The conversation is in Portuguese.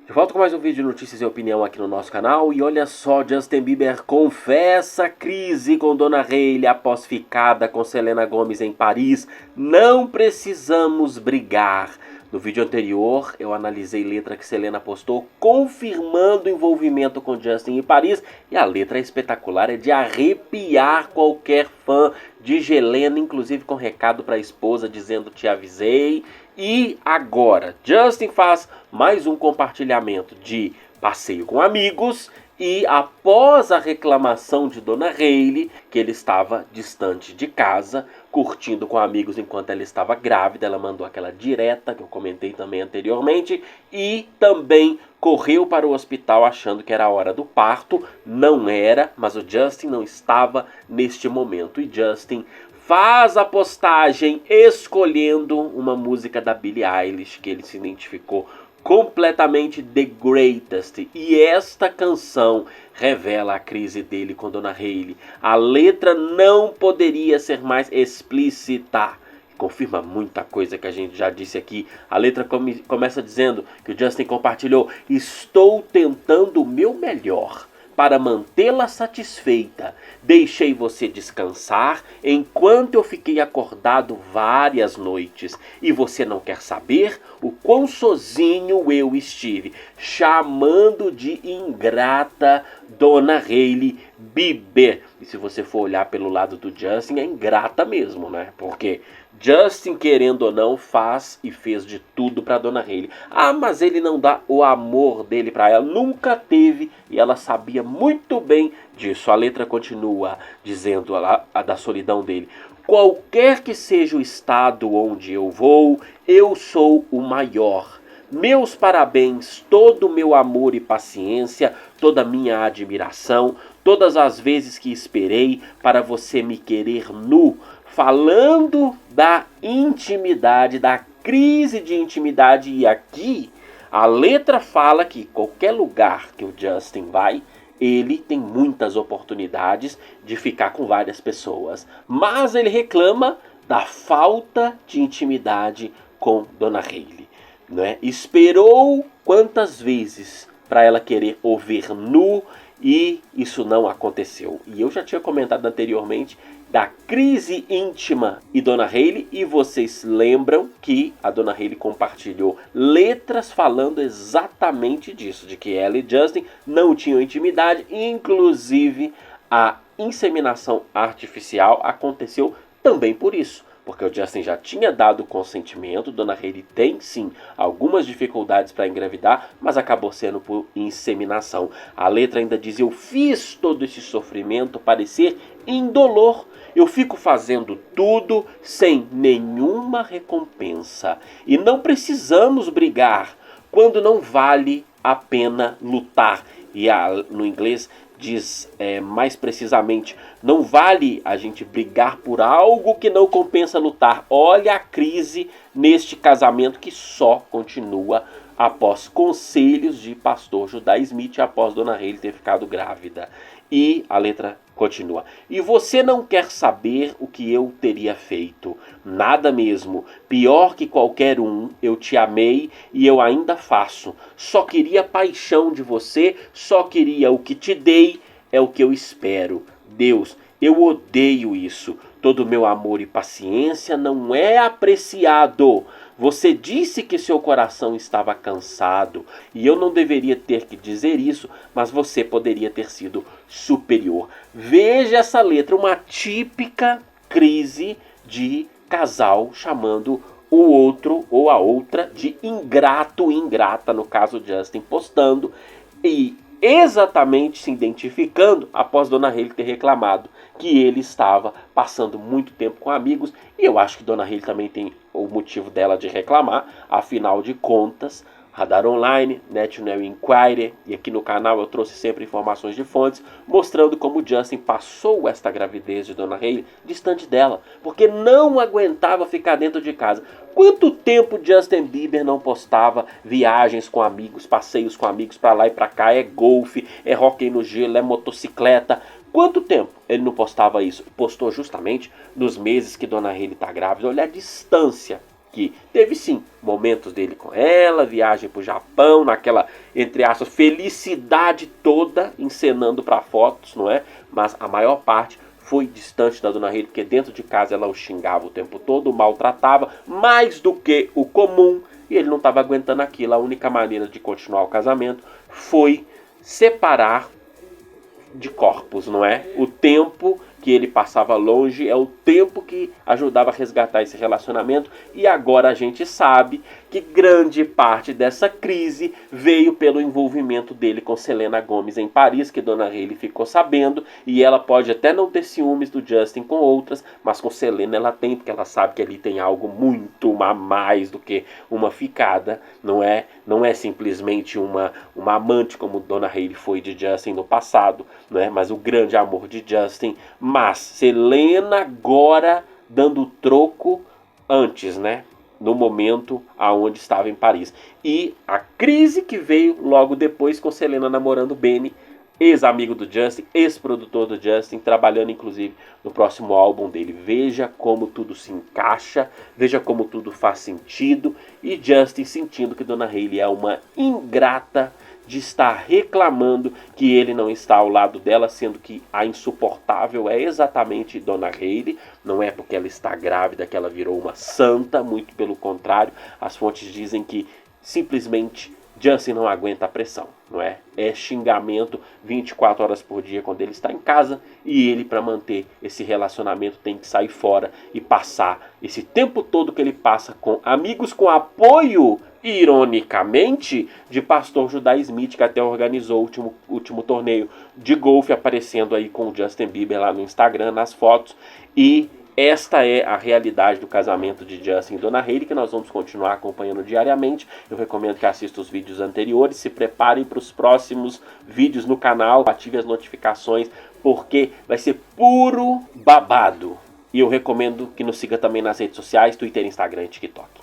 De volta com mais um vídeo de notícias e opinião aqui no nosso canal. E olha só, Justin Bieber confessa crise com Dona Hailey após ficada com Selena Gomez em Paris. Não precisamos brigar. No vídeo anterior, eu analisei letra que Selena postou confirmando o envolvimento com Justin em Paris. E a letra é espetacular, é de arrepiar qualquer fã de Helena, inclusive com recado para a esposa dizendo te avisei. E agora, Justin faz mais um compartilhamento de passeio com amigos e após a reclamação de Dona Hailey, que ele estava distante de casa, curtindo com amigos enquanto ela estava grávida, ela mandou aquela direta que eu comentei também anteriormente e também correu para o hospital achando que era a hora do parto. Não era, mas o Justin não estava neste momento e Justin faz a postagem escolhendo uma música da Billie Eilish que ele se identificou completamente The Greatest. E esta canção revela a crise dele com Dona Hailey. A letra não poderia ser mais explícita. Confirma muita coisa que a gente já disse aqui. A letra começa dizendo que o Justin compartilhou: estou tentando o meu melhor para mantê-la satisfeita. Deixei você descansar enquanto eu fiquei acordado várias noites. E você não quer saber o quão sozinho eu estive, chamando de ingrata Dona Hailey Bieber. E se você for olhar pelo lado do Justin, é ingrata mesmo, né? Porque Justin, querendo ou não, faz e fez de tudo para Dona Hailey. Ah, mas ele não dá o amor dele para ela. Nunca teve e ela sabia muito bem disso. A letra continua dizendo a da solidão dele: qualquer que seja o estado onde eu vou, eu sou o maior. Meus parabéns, todo o meu amor e paciência, toda a minha admiração, todas as vezes que esperei para você me querer nu, falando da intimidade, da crise de intimidade. E aqui a letra fala que qualquer lugar que o Justin vai, ele tem muitas oportunidades de ficar com várias pessoas, mas ele reclama da falta de intimidade com Dona Hailey, né? Esperou quantas vezes para ela querer o ver nu e isso não aconteceu. E eu já tinha comentado anteriormente da crise íntima e Dona Hailey, e vocês lembram que a Dona Hailey compartilhou letras falando exatamente disso, de que ela e Justin não tinham intimidade, inclusive a inseminação artificial aconteceu também por isso. Porque o Justin já tinha dado consentimento, Dona Hailey tem sim algumas dificuldades para engravidar, mas acabou sendo por inseminação. A letra ainda diz: eu fiz todo esse sofrimento parecer indolor. Eu fico fazendo tudo sem nenhuma recompensa. E não precisamos brigar quando não vale a pena lutar. E no inglês diz mais precisamente: não vale a gente brigar por algo que não compensa lutar. Olha a crise neste casamento que só continua após conselhos de pastor Judah Smith, após Dona Hailey ter ficado grávida. E a letra continua: e você não quer saber o que eu teria feito? Nada mesmo. Pior que qualquer um, eu te amei e eu ainda faço. Só queria paixão de você, só queria o que te dei, é o que eu espero. Deus, eu odeio isso. Todo meu amor e paciência não é apreciado. Você disse que seu coração estava cansado e eu não deveria ter que dizer isso, mas você poderia ter sido superior. Veja essa letra, uma típica crise de casal chamando o outro ou a outra de ingrato, ingrata, no caso Justin postando e exatamente se identificando após Dona Hailey ter reclamado que ele estava passando muito tempo com amigos. E eu acho que Dona Hailey também tem o motivo dela de reclamar, afinal de contas, Radar Online, National Enquirer, e aqui no canal eu trouxe sempre informações de fontes, mostrando como Justin passou esta gravidez de Dona Hailey distante dela, porque não aguentava ficar dentro de casa. Quanto tempo Justin Bieber não postava viagens com amigos, passeios com amigos para lá e para cá, é golfe, é hóquei no gelo, é motocicleta. Quanto tempo ele não postava isso? Postou justamente nos meses que Dona Hailey está grávida. Olha a distância que teve sim momentos dele com ela, viagem pro Japão, naquela, entre aspas, felicidade toda, encenando para fotos, não é? Mas a maior parte foi distante da Dona Hayley, porque dentro de casa ela o xingava o tempo todo, o maltratava, mais do que o comum, e ele não estava aguentando aquilo. A única maneira de continuar o casamento foi separar de corpos, não é? O tempo que ele passava longe é o tempo que ajudava a resgatar esse relacionamento, e agora a gente sabe que grande parte dessa crise veio pelo envolvimento dele com Selena Gomez em Paris, que Dona Hayley ficou sabendo, e ela pode até não ter ciúmes do Justin com outras, mas com Selena ela tem, porque ela sabe que ali tem algo muito a mais do que uma ficada, não é? Não é simplesmente uma amante como Dona Hayley foi de Justin no passado, não é? Mas o grande amor de Justin. Mas Selena agora dando troco antes, né? No momento aonde estava em Paris. E a crise que veio logo depois com Selena namorando Benny, ex-amigo do Justin, ex-produtor do Justin, trabalhando inclusive no próximo álbum dele. Veja como tudo se encaixa, veja como tudo faz sentido, e Justin sentindo que Dona Hayley é uma ingrata de estar reclamando que ele não está ao lado dela, sendo que a insuportável é exatamente Dona Hayley. Não é porque ela está grávida que ela virou uma santa, muito pelo contrário. As fontes dizem que simplesmente Justin não aguenta a pressão, não é? É xingamento 24 horas por dia quando ele está em casa, e ele, para manter esse relacionamento, tem que sair fora e passar esse tempo todo que ele passa com amigos com apoio, ironicamente, de pastor Judah Smith, que até organizou o último torneio de golfe, aparecendo aí com o Justin Bieber lá no Instagram, nas fotos. E esta é a realidade do casamento de Justin e Dona Hayley, que nós vamos continuar acompanhando diariamente. Eu recomendo que assista os vídeos anteriores, se preparem para os próximos vídeos no canal, ative as notificações, porque vai ser puro babado. E eu recomendo que nos siga também nas redes sociais, Twitter, Instagram e TikTok.